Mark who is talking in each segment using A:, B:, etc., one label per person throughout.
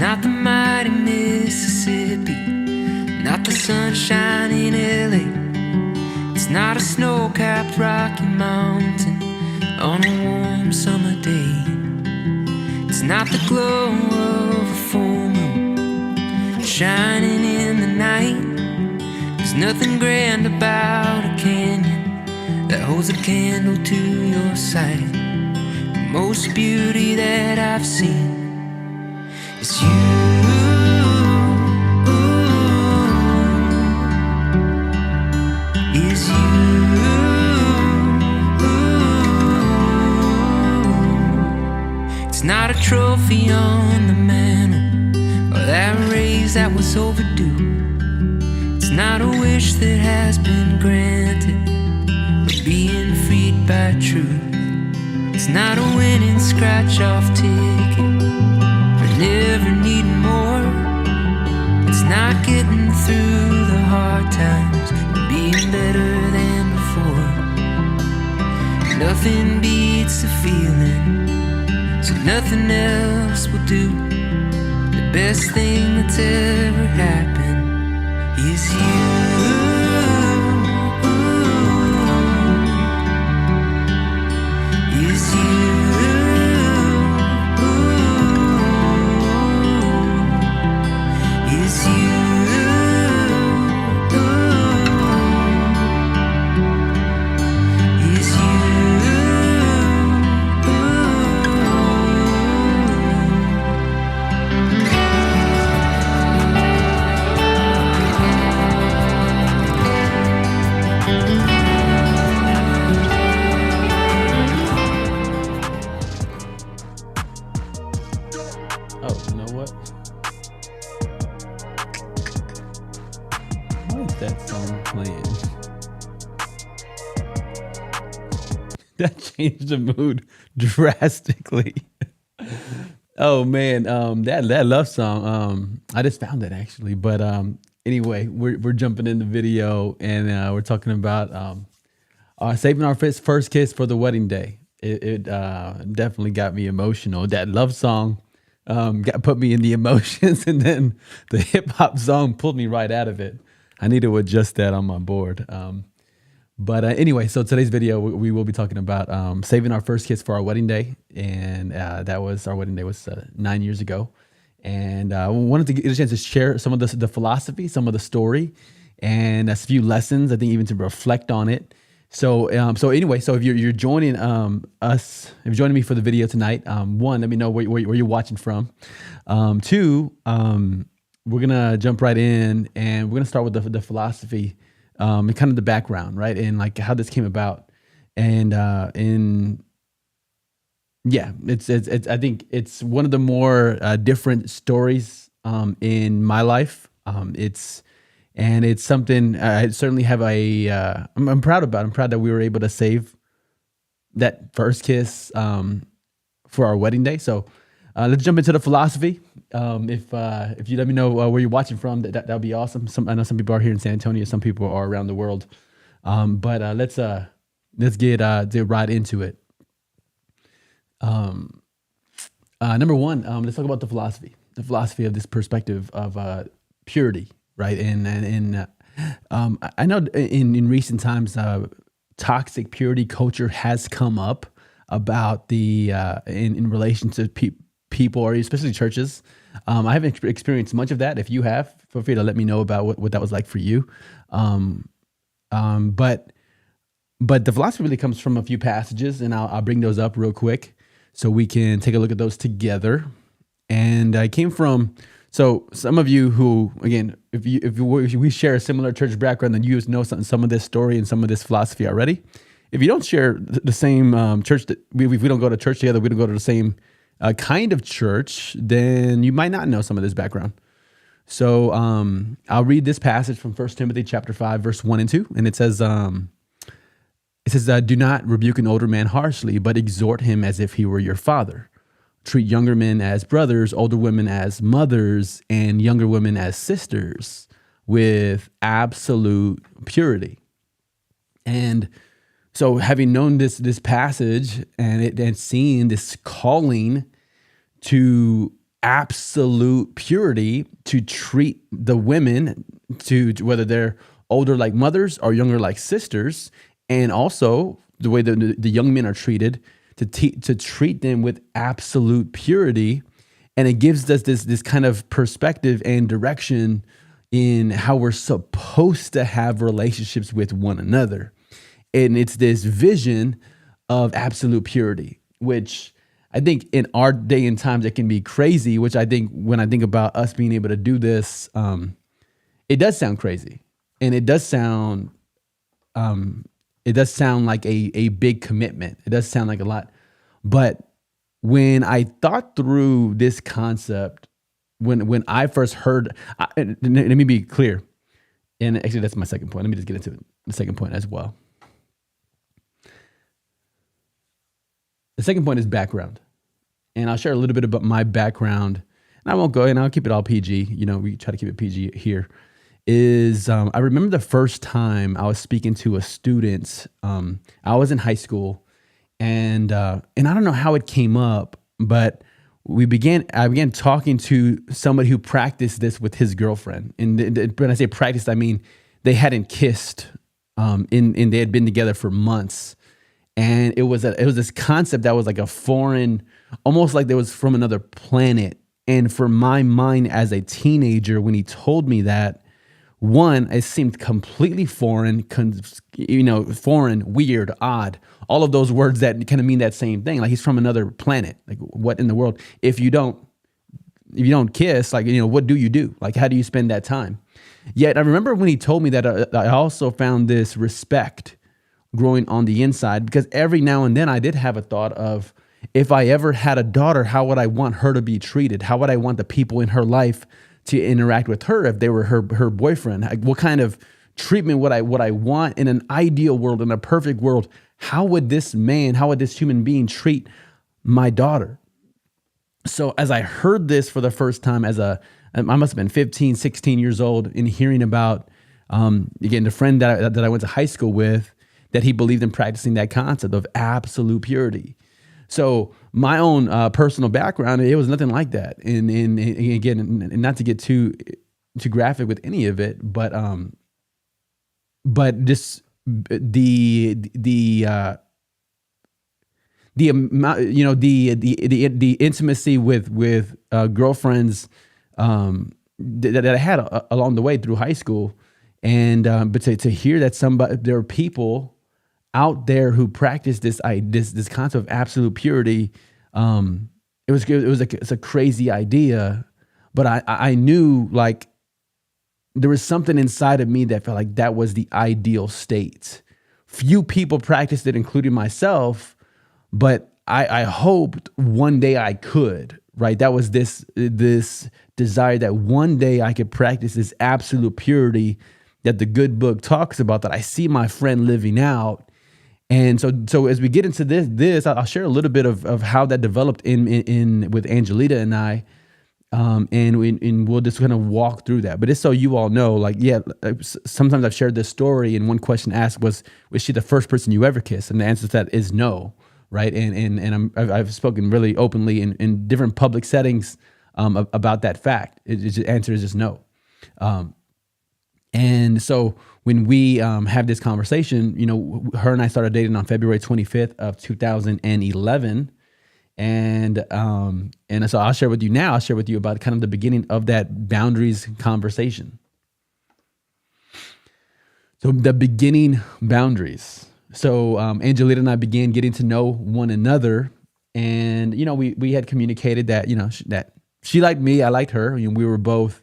A: not the mighty Mississippi, not the sunshine in LA. It's not a snow-capped Rocky Mountain on a warm summer day. It's not the glow of a full moon shining in the night. There's nothing grand about a canyon that holds a candle to your sight. The most beauty that I've seen is you. Is you. It's not a trophy on the mantle or that raise that was overdue. It's not a wish that has been granted or being freed by truth. It's not a winning scratch-off ticket for never needing more. It's not getting through the hard times and being better than before. Nothing beats the feeling, so nothing else will do. The best thing that's ever happened is you. Is you. Is you. Is you.
B: Oh, you know what? Why is that song playing? That changed the mood drastically. Oh man, that love song. I just found it actually, but anyway, we're jumping in the video and we're talking about saving our first kiss for the wedding day. It definitely got me emotional. That love song put me in the emotions, and then the hip hop song pulled me right out of it. I need to adjust that on my board. But anyway, so today's video, we will be talking about saving our first kiss for our wedding day. And that was, our wedding day was 9 years ago. And I wanted to get a chance to share some of the philosophy, some of the story, and a few lessons, I think even to reflect on it. So anyway, so if you're joining us, if you're joining me for the video tonight, one, let me know where you're watching from. Two, we're gonna jump right in, and we're gonna start with the philosophy, and kind of the background, right, and like how this came about, and it's I think it's one of the more different stories in my life. It's something I certainly have I'm proud about. I'm proud that we were able to save that first kiss for our wedding day. So let's jump into the philosophy. If you let me know where you're watching from, that would be awesome. I know some people are here in San Antonio, some people are around the world. But let's get right into it. Number one, let's talk about the philosophy of this perspective of purity. Right. And I know in recent times, toxic purity culture has come up about in relation to people, or especially churches. I haven't experienced much of that. If you have, feel free to let me know about what that was like for you. But the philosophy really comes from a few passages, and I'll bring those up real quick so we can take a look at those together. And I came from. So some of you who, again, if we share a similar church background, then you know some of this story and some of this philosophy already. If you don't share the same church, that we don't go to church together, we don't go to the same kind of church, then you might not know some of this background. So I'll read this passage from 1 Timothy chapter 5, verse 1 and 2, and it says, "Do not rebuke an older man harshly, but exhort him as if he were your father. Treat younger men as brothers, older women as mothers, and younger women as sisters with absolute purity." And so having known this passage and seeing this calling to absolute purity to treat the women, to whether they're older like mothers or younger like sisters, and also the way the young men are treated, to treat them with absolute purity. And it gives us this kind of perspective and direction in how we're supposed to have relationships with one another. And it's this vision of absolute purity, which I think in our day and times it can be crazy, which I think when I think about us being able to do this, it does sound crazy. And it does sound like a big commitment. It does sound like a lot. But when I thought through this concept, when I first heard, let me be clear. And actually, that's my second point. Let me just get into the second point as well. The second point is background. And I'll share a little bit about my background. And I won't go, and I'll keep it all PG. You know, we try to keep it PG here. I remember the first time I was speaking to a student. I was in high school, and I don't know how it came up, but I began talking to somebody who practiced this with his girlfriend. And when I say practiced, I mean they hadn't kissed, and they had been together for months. And it was this concept that was like a foreign, almost like it was from another planet. And for my mind as a teenager, when he told me that, one, it seemed completely foreign, foreign, weird, odd, all of those words that kind of mean that same thing. Like he's from another planet. Like what in the world? If you don't kiss, like, what do you do? Like, how do you spend that time? Yet I remember when he told me that, I also found this respect growing on the inside, because every now and then I did have a thought of, if I ever had a daughter, how would I want her to be treated? How would I want the people in her life to interact with her if they were her boyfriend? Like, what kind of treatment would I want in an ideal world, in a perfect world? How would this human being treat my daughter? So as I heard this for the first time I must have been 15, 16 years old, in hearing about, again, the friend that I went to high school with, that he believed in practicing that concept of absolute purity. So my own personal background, it was nothing like that. And again, not to get too graphic with any of it, but just the amount, the intimacy with girlfriends that I had along the way through high school, and but to hear that there are people out there who practice this concept of absolute purity, it's a crazy idea, but I knew, like, there was something inside of me that felt like that was the ideal state. Few people practiced it, including myself, but I hoped one day I could, right? That was this desire that one day I could practice this absolute purity that the good book talks about, that I see my friend living out. And so as we get into this, I'll share a little bit of how that developed in with Angelita and I, and we'll just kind of walk through that. But just so you all know, like, sometimes I've shared this story, and one question asked was she the first person you ever kissed? And the answer to that is no, right? And I've spoken really openly in different public settings about that fact. The answer is just no. And so when we have this conversation, her and I started dating on February 25th of 2011. And so I'll share with you about kind of the beginning of that boundaries conversation. So the beginning boundaries. So Angelita and I began getting to know one another, and we had communicated that that she liked me, I liked her. We were both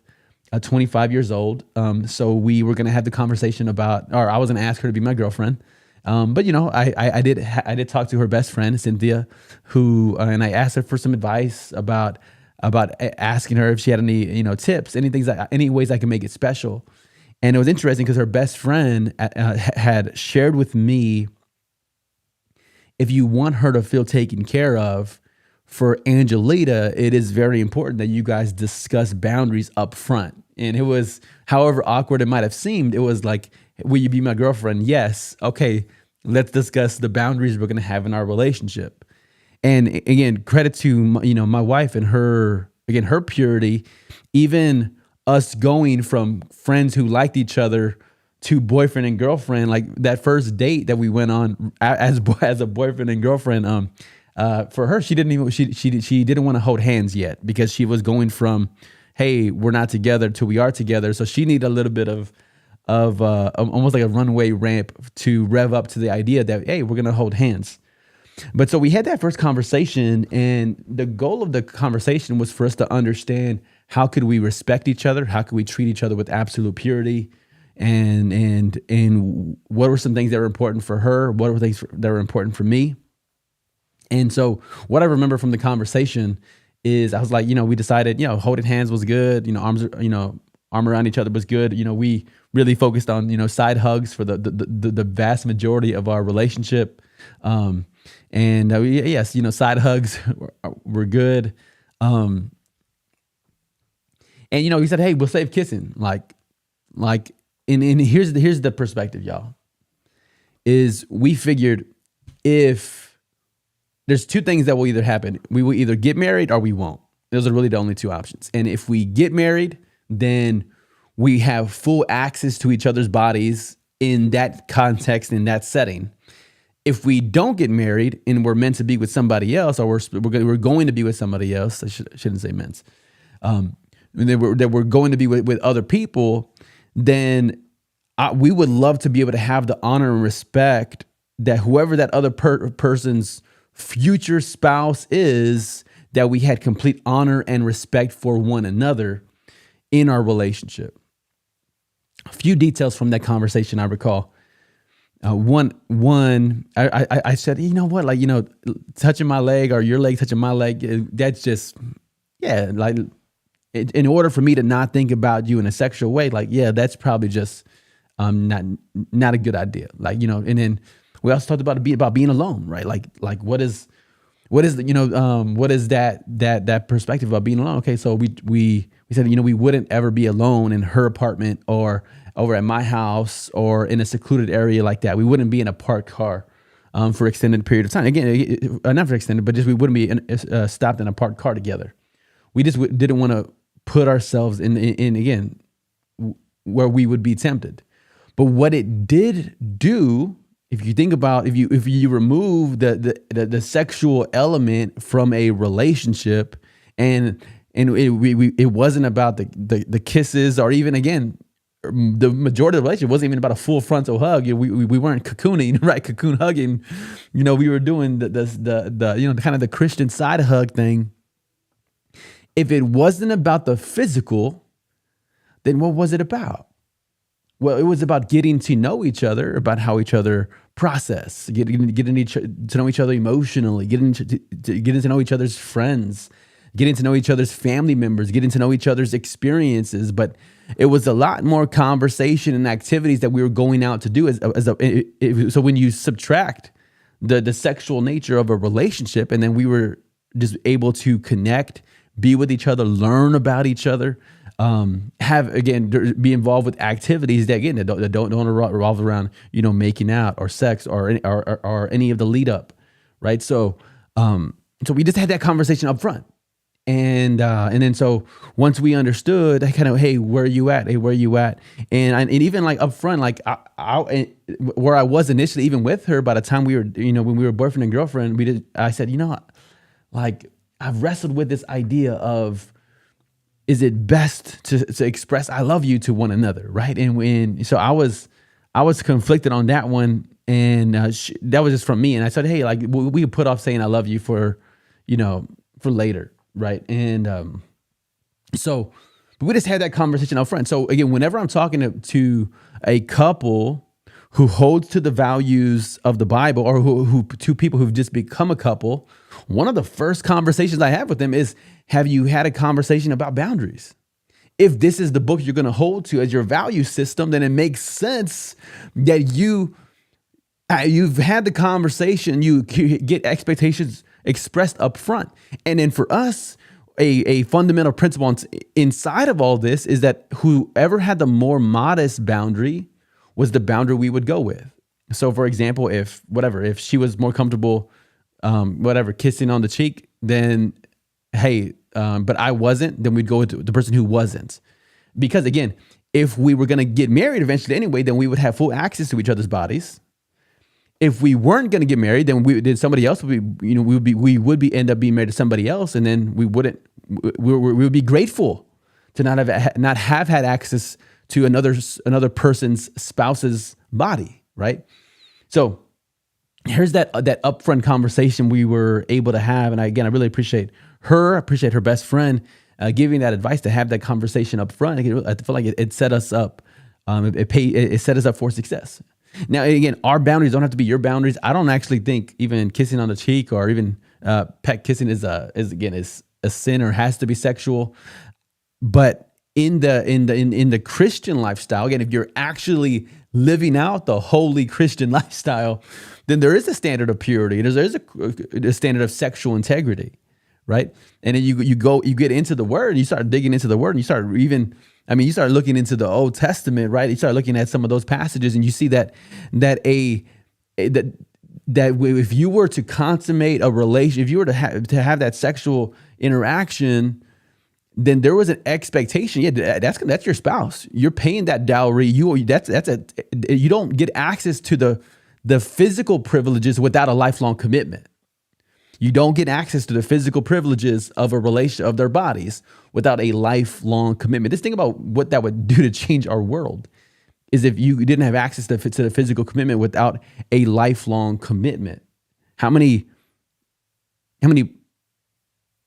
B: 25 years old. So we were going to have the conversation about, or I was going to ask her to be my girlfriend. But I did talk to her best friend, Cynthia, and I asked her for some advice about asking her if she had any, tips, any ways I can make it special. And it was interesting because her best friend had shared with me, if you want her to feel taken care of, for Angelita, it is very important that you guys discuss boundaries up front. And it was, however awkward it might have seemed, it was like, will you be my girlfriend? Yes. Okay, let's discuss the boundaries we're going to have in our relationship. And again, credit to my wife and her again, her purity, even us going from friends who liked each other to boyfriend and girlfriend, like that first date that we went on as a boyfriend and girlfriend. For her, she didn't want to hold hands yet because she was going from, hey, we're not together till we are together. So she needed a little bit of almost like a runway ramp to rev up to the idea that, hey, we're gonna hold hands. But so we had that first conversation, and the goal of the conversation was for us to understand how could we respect each other, how could we treat each other with absolute purity, and what were some things that were important for her, what were things that were important for me. And so what I remember from the conversation is I was like, we decided, holding hands was good, arm around each other was good. We really focused on, side hugs for the vast majority of our relationship. Yes, side hugs were good. And he said, hey, we'll save kissing. And here's the perspective, y'all, is we figured if there's two things that will either happen, we will either get married or we won't. Those are really the only two options. And if we get married, then we have full access to each other's bodies in that context, in that setting. If we don't get married and we're meant to be with somebody else, or we're going to be with somebody else, I shouldn't say meant, that we're going to be with other people, then we would love to be able to have the honor and respect that whoever that other person's future spouse is, that we had complete honor and respect for one another in our relationship. A few details from that conversation I recall. I said, you know what, touching my leg or your leg touching my leg, that's just, in order for me to not think about you in a sexual way, that's probably just not a good idea. And then we also talked about being alone, right? What is that perspective about being alone? Okay, so we said, we wouldn't ever be alone in her apartment or over at my house or in a secluded area like that. We wouldn't be in a parked car for extended period of time. Again, not for extended, but just we wouldn't be stopped in a parked car together. We just didn't want to put ourselves in again where we would be tempted. But what it did do, if you think about, if you remove the sexual element from a relationship, and it wasn't about the kisses, or even, again, the majority of the relationship wasn't even about a full frontal hug. We weren't cocooning, right? Cocoon hugging. We were doing the kind of the Christian side hug thing. If it wasn't about the physical, then what was it about? Well, it was about getting to know each other, about how each other process, getting to know each other emotionally, getting to know each other's friends, getting to know each other's family members, getting to know each other's experiences. But it was a lot more conversation and activities that we were going out to do. So when you subtract the sexual nature of a relationship, and then we were just able to connect, be with each other, learn about each other, be involved with activities that don't revolve around making out or sex or any of the lead up, right? So we just had that conversation up front, and then so once we understood, I kind of, hey, where are you at? Hey, where are you at? And even up front, where I was initially, even with her, by the time we were when we were boyfriend and girlfriend, I said, I've wrestled with this idea of, is it best to express I love you to one another, right? So I was conflicted on that one, and that was just from me. And I said, hey, we could put off saying I love you for later, right? And so we just had that conversation up front. So again, whenever I'm talking to a couple who holds to the values of the Bible, or who two people who've just become a couple, one of the first conversations I have with them is, have you had a conversation about boundaries? If this is the book you're going to hold to as your value system, then it makes sense that you've had the conversation, you get expectations expressed up front. And then for us, a fundamental principle inside of all this is that whoever had the more modest boundary was the boundary we would go with. So for example, if she was more comfortable, kissing on the cheek, then hey, but I wasn't, then we'd go with the person who wasn't. Because again, if we were going to get married eventually anyway, then we would have full access to each other's bodies. If we weren't going to get married, then somebody else would be, we would be end up being married to somebody else, and then we would be grateful to not have had access to another person's spouse's body, right? So here's that upfront conversation we were able to have, and I really appreciate her best friend giving that advice to have that conversation up front. I feel like it set us up. It set us up for success. Now, again, our boundaries don't have to be your boundaries. I don't actually think even kissing on the cheek or even pet kissing is a sin or has to be sexual. But in the Christian lifestyle, again, if you're actually living out the holy Christian lifestyle, then there is a standard of purity. There is a standard of sexual integrity, right? And then you get into the Word, and you start digging into the Word, and you start looking into the Old Testament, right? You start looking at some of those passages, and you see that if you were to consummate a relation, if you were to have that sexual interaction, then there was an expectation. Yeah, that's your spouse. You're paying that dowry. You don't get access to the physical privileges without a lifelong commitment. You don't get access to the physical privileges of a relation of their bodies without a lifelong commitment. Just think about what that would do to change our world. Is if you didn't have access to the physical commitment without a lifelong commitment. How many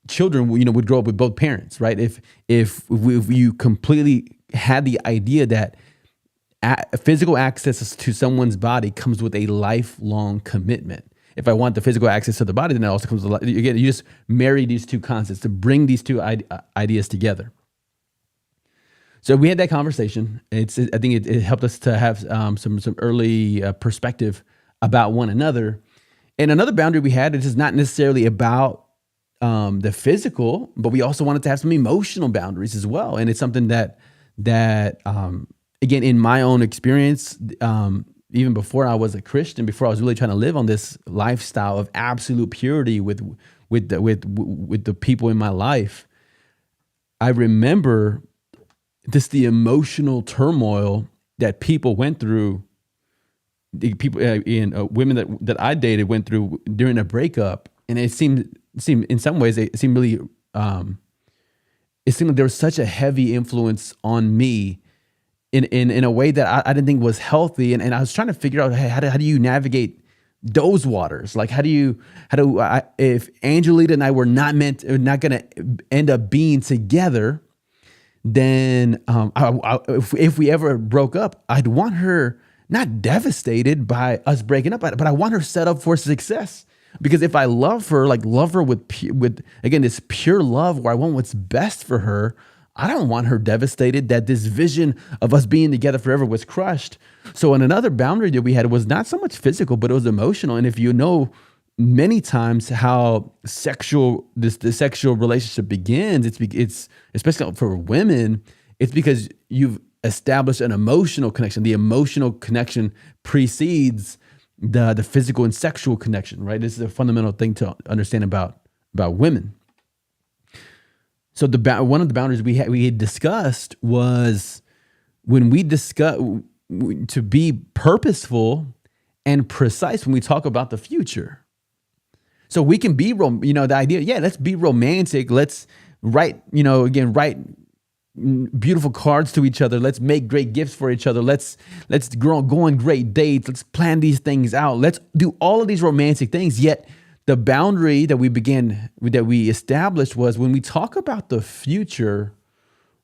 B: children would grow up with both parents, right? If you completely had the idea that physical access to someone's body comes with a lifelong commitment. If I want the physical access to the body, then it also comes with, again, you just marry these two concepts to bring these two ideas together. So we had that conversation. I think it helped us to have some early perspective about one another. And another boundary we had is not necessarily about the physical, but we also wanted to have some emotional boundaries as well. And it's something that again, in my own experience, even before I was a Christian, before I was really trying to live on this lifestyle of absolute purity with the people in my life, I remember just the emotional turmoil that people went through. The people women that I dated went through during a breakup, and it seemed in some ways it seemed really it seemed like there was such a heavy influence on me in a way that I didn't think was healthy. And I was trying to figure out, hey, how do you navigate those waters? Like, if Angelita and I were not going to end up being together, then if we ever broke up, I'd want her not devastated by us breaking up, but I want her set up for success. Because if I love her with again, this pure love where I want what's best for her, I don't want her devastated that this vision of us being together forever was crushed. So another boundary that we had was not so much physical, but it was emotional. And if you know many times how the sexual relationship begins, it's especially for women, it's because you've established an emotional connection. The emotional connection precedes the physical and sexual connection, right? This is a fundamental thing to understand about women. So one of the boundaries we had discussed was when we discuss to be purposeful and precise when we talk about the future. So we can be, the idea, let's be romantic. Let's write beautiful cards to each other. Let's make great gifts for each other. Let's go on great dates. Let's plan these things out. Let's do all of these romantic things. Yet the boundary that we established was when we talk about the future,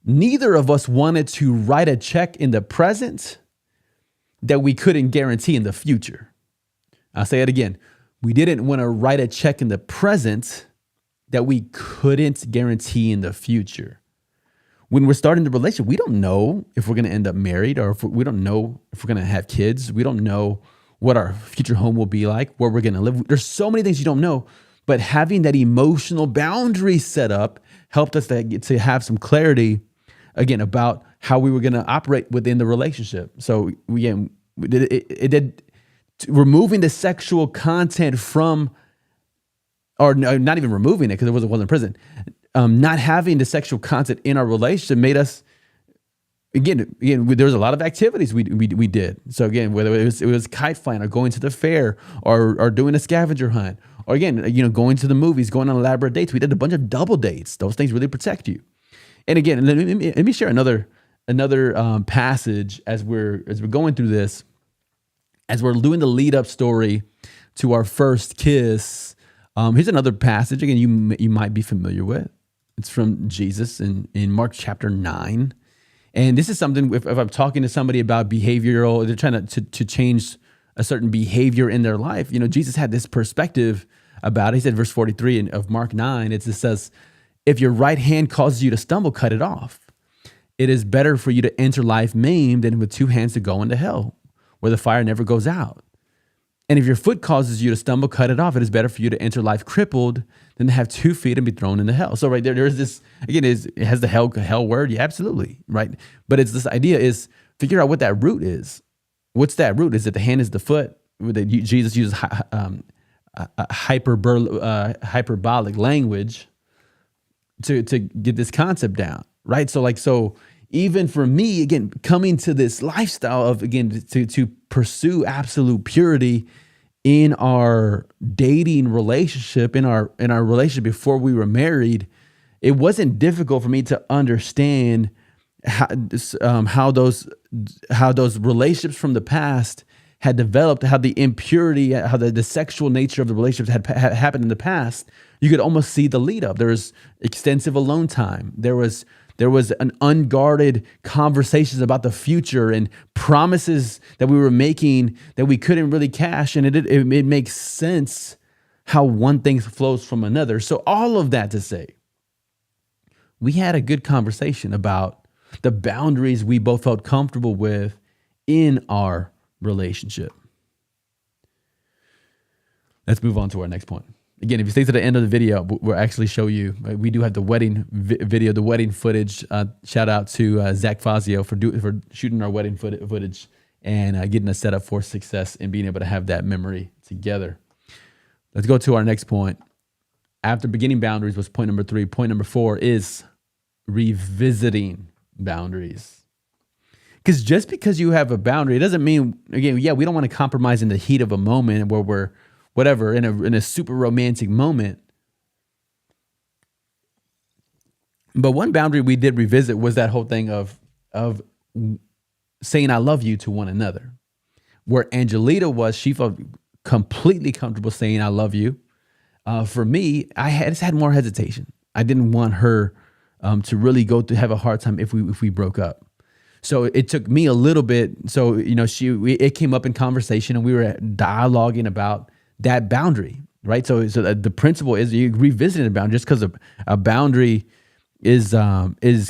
B: neither of us wanted to write a check in the present that we couldn't guarantee in the future. I'll say it again. We didn't want to write a check in the present that we couldn't guarantee in the future. When we're starting the relationship, we don't know if we're going to end up married, or we don't know if we're going to have kids. We don't know what our future home will be like, where we're going to live. There's so many things you don't know, but having that emotional boundary set up helped us to have some clarity, again, about how we were going to operate within the relationship. So again, it did removing the sexual content from, or no, not even removing it because it wasn't present. not having the sexual content in our relationship made us, again, there was a lot of activities we did. So again, whether it was kite flying or going to the fair or doing a scavenger hunt, or again, going to the movies, going on elaborate dates. We did a bunch of double dates. Those things really protect you. And again, let me share another passage as we're going through this, as we're doing the lead up story to our first kiss. Here's another passage. Again, you might be familiar with. It's from Jesus in Mark chapter 9. And this is something, if I'm talking to somebody about behavioral, they're trying to change a certain behavior in their life. Jesus had this perspective about it. He said, verse 43 of Mark 9, it says, if your right hand causes you to stumble, cut it off. It is better for you to enter life maimed than with two hands to go into hell, where the fire never goes out. And if your foot causes you to stumble, cut it off. It is better for you to enter life crippled than to have 2 feet and be thrown into hell. So right there's this, again, it has the hell word. Yeah, absolutely. Right. But it's this idea is figure out what that root is. What's that root? Is it the hand, is the foot? Jesus uses hyperbolic language to get this concept down. Right. So even for me, again, coming to this lifestyle of, again, to pursue absolute purity in our dating relationship, in our relationship before we were married, it wasn't difficult for me to understand how those relationships from the past had developed, how the impurity, how the sexual nature of the relationships had happened in the past. You could almost see the lead up. There was extensive alone time. There was an unguarded conversations about the future and promises that we were making that we couldn't really cash. And it makes sense how one thing flows from another. So all of that to say, we had a good conversation about the boundaries we both felt comfortable with in our relationship. Let's move on to our next point. Again, if you stay to the end of the video, we'll actually show you. We do have the wedding video, the wedding footage. Shout out to Zach Fazio for shooting our wedding footage and getting us set up for success and being able to have that memory together. Let's go to our next point. After beginning boundaries was point number 3. Point number 4 is revisiting boundaries. Because just because you have a boundary, it doesn't mean, again, we don't want to compromise in the heat of a moment where we're whatever, in a super romantic moment. But one boundary we did revisit was that whole thing of saying I love you to one another. Where Angelita was, she felt completely comfortable saying I love you. For me, I just had more hesitation. I didn't want her to really have a hard time if we broke up. So it took me a little bit. So, it came up in conversation and we were dialoguing about that boundary, right? So the principle is you revisiting a boundary. Just because a boundary is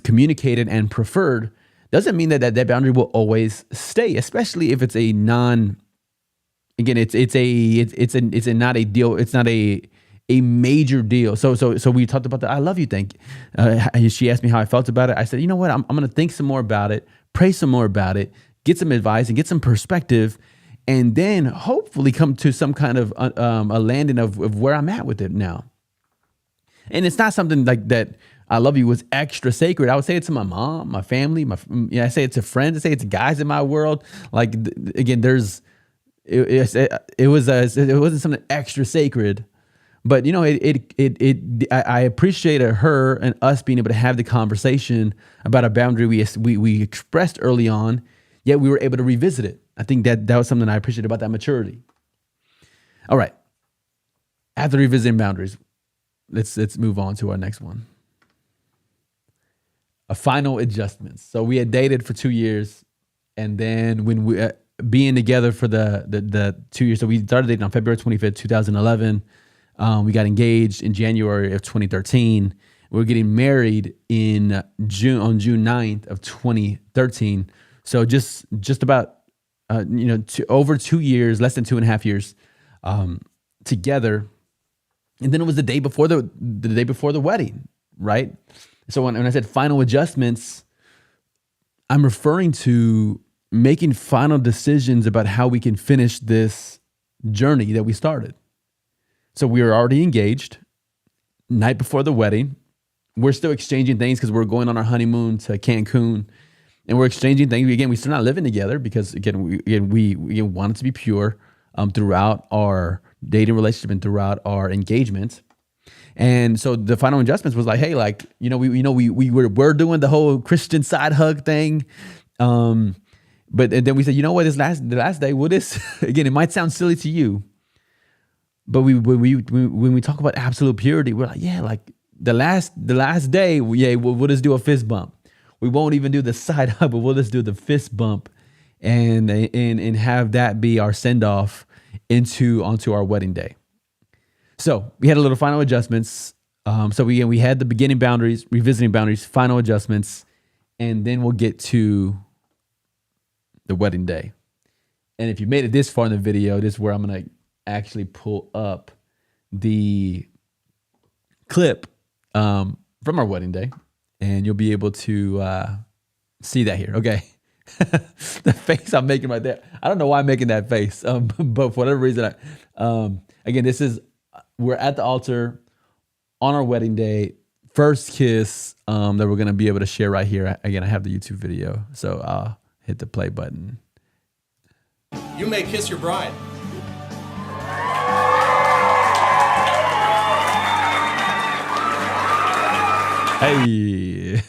B: communicated and preferred doesn't mean that boundary will always stay, especially if it's a not a deal. It's not a major deal. So we talked about the I love you thing. She asked me how I felt about it. I said, you know what? I'm going to think some more about it, pray some more about it, get some advice and get some perspective. And then hopefully come to some kind of a landing of where I'm at with it now. And it's not something like that. I love you was extra sacred. I would say it to my mom, my family, I say it to friends. I say it to guys in my world. Like again, it wasn't something extra sacred, but I appreciated her and us being able to have the conversation about a boundary we expressed early on, yet we were able to revisit it. I think that was something I appreciate about that maturity. All right. After revisiting boundaries, let's move on to our next one. A final adjustments. So we had dated for 2 years, and then when we being together for the 2 years, so we started dating on February 25th, 2011. We got engaged in January of 2013. We were getting married on June 9th of 2013. So just about over 2 years, less than 2.5 years together. And then it was the day before the wedding, right? So when I said final adjustments, I'm referring to making final decisions about how we can finish this journey that we started. So we were already engaged. Night before the wedding, we're still exchanging things because we're going on our honeymoon to Cancun, and we're exchanging things. Again, we're still not living together because we want it to be pure throughout our dating relationship and throughout our engagement. And so the final adjustments was like, hey, like, we're doing the whole Christian side hug thing. But and then we said, you know what, the last day, well, this, again, it might sound silly to you, but when we talk about absolute purity, we're like, yeah, like the last day, we'll just do a fist bump. We won't even do the side hug, but we'll just do the fist bump and have that be our send off onto our wedding day. So we had a little final adjustments. So we had the beginning boundaries, revisiting boundaries, final adjustments, and then we'll get to the wedding day. And if you made it this far in the video, this is where I'm going to actually pull up the clip from our wedding day, and you'll be able to see that here. Okay. The face I'm making right there. I don't know why I'm making that face, but for whatever reason, again, we're at the altar on our wedding day, first kiss that we're going to be able to share right here. Again, I have the YouTube video, so I'll hit the play button.
C: You may kiss your bride.
B: Hey.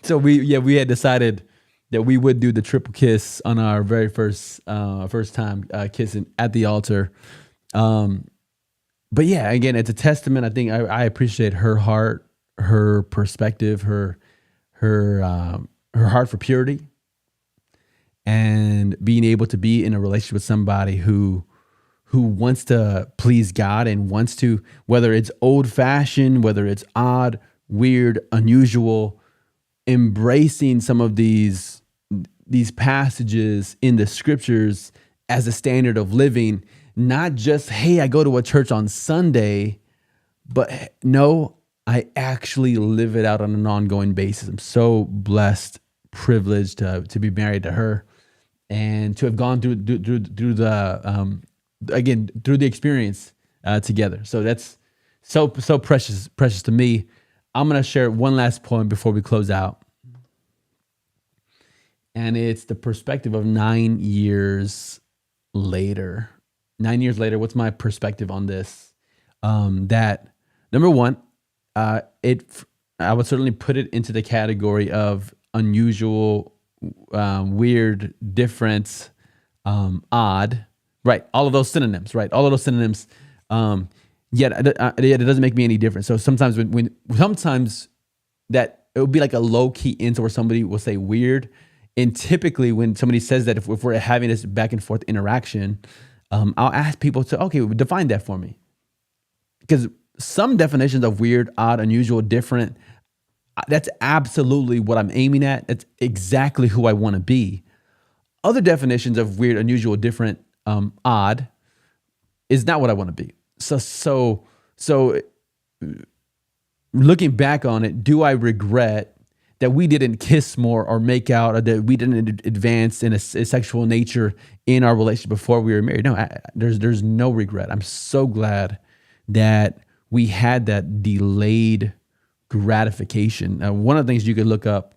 B: So we had decided that we would do the triple kiss on our very first time kissing at the altar. But yeah, again, it's a testament. I think I appreciate her heart, her perspective, her heart for purity, and being able to be in a relationship with somebody who wants to please God and wants to, whether it's old fashioned, whether it's odd, weird, unusual, embracing some of these passages in the scriptures as a standard of living. Not just, hey, I go to a church on Sunday, but no, I actually live it out on an ongoing basis. I'm so blessed, privileged to be married to her and to have gone through the through the experience together. So that's so precious to me. I'm going to share one last point before we close out. And it's the perspective of 9 years later. 9 years later, what's my perspective on this? That number one, I would certainly put it into the category of unusual, weird, different, odd, right? All of those synonyms, right? All of those synonyms. Yet it doesn't make me any different. So sometimes sometimes that it would be like a low key answer where somebody will say weird. And typically when somebody says that, if we're having this back and forth interaction, I'll ask people to, okay, define that for me. Because some definitions of weird, odd, unusual, different, that's absolutely what I'm aiming at. It's exactly who I want to be. Other definitions of weird, unusual, different, odd is not what I want to be. So looking back on it, do I regret that we didn't kiss more or make out, or that we didn't advance in a sexual nature in our relationship before we were married? No, there's no regret. I'm so glad that we had that delayed gratification. One of the things you could look up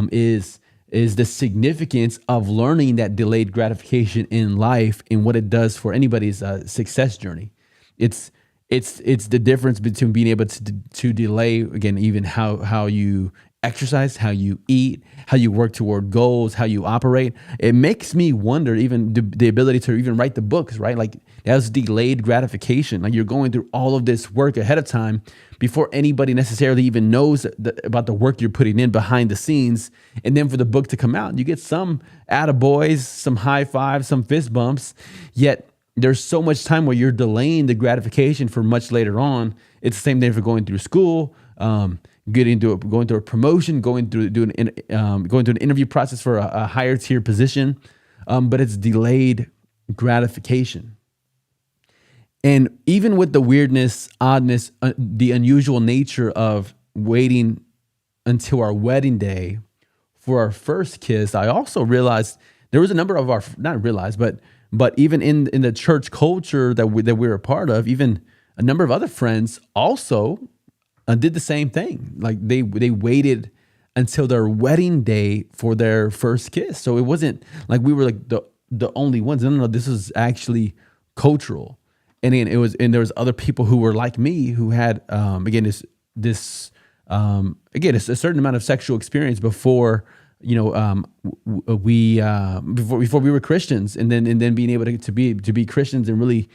B: is the significance of learning that delayed gratification in life and what it does for anybody's success journey. It's the difference between being able to delay, again, even how you exercise, how you eat, how you work toward goals, how you operate. It makes me wonder even the ability to even write the books, right? Like that's delayed gratification. Like you're going through all of this work ahead of time before anybody necessarily even knows about the work you're putting in behind the scenes. And then for the book to come out, you get some attaboys, some high fives, some fist bumps, yet there's so much time where you're delaying the gratification for much later on. It's the same thing for going through school, going through a promotion, going through an interview process for a higher tier position, but it's delayed gratification. And even with the weirdness, oddness, the unusual nature of waiting until our wedding day for our first kiss, I also realized there was a number of but even in the church culture that we were a part of, even a number of other friends also did the same thing. Like they waited until their wedding day for their first kiss. So it wasn't like we were like the only ones. No, this was actually cultural. And again, there was other people who were like me who had again it's a certain amount of sexual experience before before we were Christians, and then being able to be Christians and really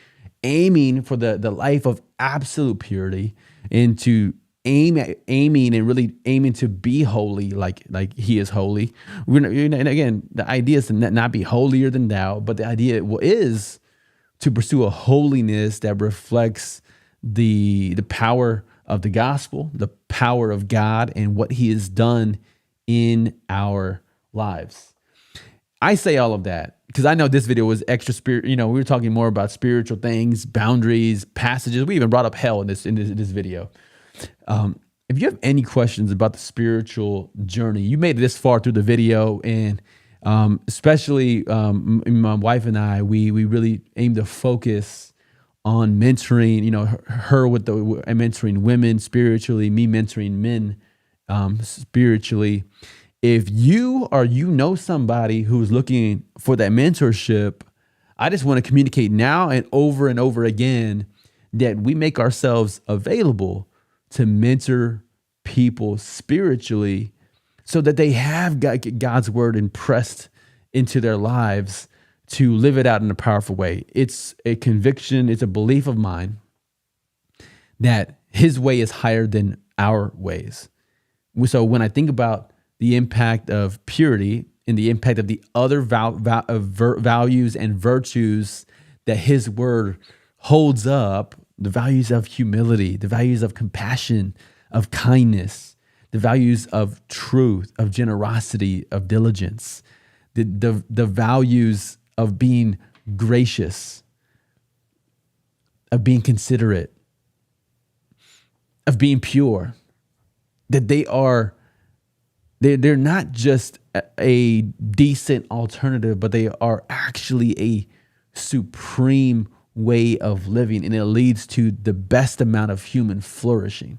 B: aiming for the life of absolute purity, and to aiming and really aiming to be holy like he is holy. And again, the idea is to not be holier than thou, but the idea is to pursue a holiness that reflects the power of the gospel, the power of God, and what he has done in our lives. I say all of that because I know this video was extra spirit. We were talking more about spiritual things, boundaries, passages. We even brought up hell in this video. If you have any questions about the spiritual journey, you made it this far through the video, and especially my wife and I, we really aim to focus on mentoring, her with mentoring women spiritually, me mentoring men spiritually. If you know somebody who's looking for that mentorship, I just want to communicate now and over again that we make ourselves available to mentor people spiritually so that they have God's word impressed into their lives to live it out in a powerful way. It's a conviction, it's a belief of mine that his way is higher than our ways. So when I think about the impact of purity and the impact of the other values and virtues that his word holds up, the values of humility, the values of compassion, of kindness, the values of truth, of generosity, of diligence, the values of being gracious, of being considerate, of being pure, that they're not just a decent alternative, but they are actually a supreme way of living, and it leads to the best amount of human flourishing.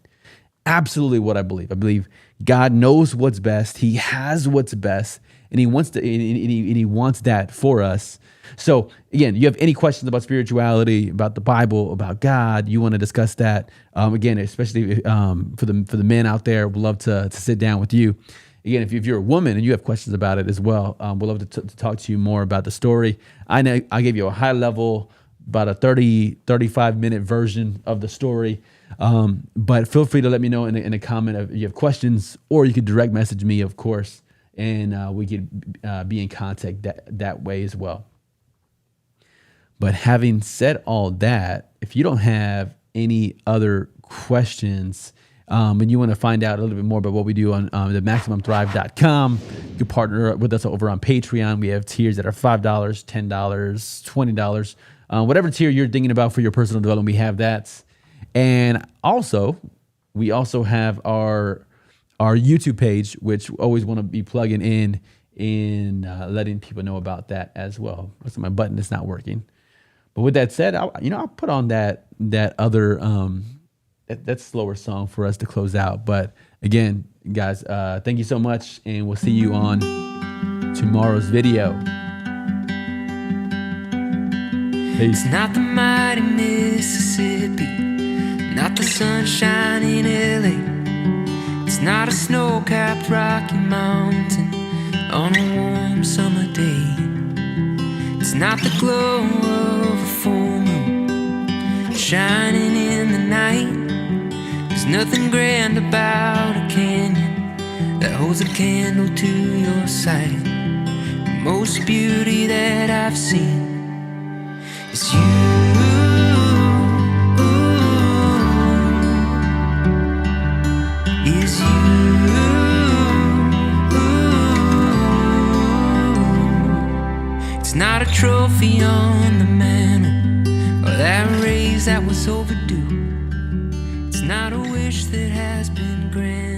B: Absolutely what I believe. I believe God knows what's best. He has what's best, and he wants he wants that for us. So again, you have any questions about spirituality, about the Bible, about God, you want to discuss that, again, especially for the men out there, we'd love to sit down with you. Again, if you're a woman and you have questions about it as well, we'd love to talk to you more about the story. I know I gave you a high level, about a 35 minute version of the story. But feel free to let me know in a comment if you have questions, or you could direct message me, of course, and we could be in contact that way as well. But having said all that, if you don't have any other questions, and you want to find out a little bit more about what we do on the MaximumThrive.com, you can partner with us over on Patreon. We have tiers that are $5, $10, $20, whatever tier you're thinking about for your personal development, we have that. And also, we also have our YouTube page, which we always want to be plugging in letting people know about that as well. So my button is not working. But with that said, I'll put on that other that slower song for us to close out. But again, guys, thank you so much, and we'll see you on tomorrow's video. Peace.
A: It's not the mighty Mississippi, not the sunshine in LA. It's not a snow-capped Rocky Mountain on a warm summer day. It's not the glow of a full moon shining in the night. There's nothing grand about a canyon that holds a candle to your sight. The most beauty that I've seen is you. Is you. It's not a trophy on the mantle, or that raise that was overdue. It's not a wish that has been granted.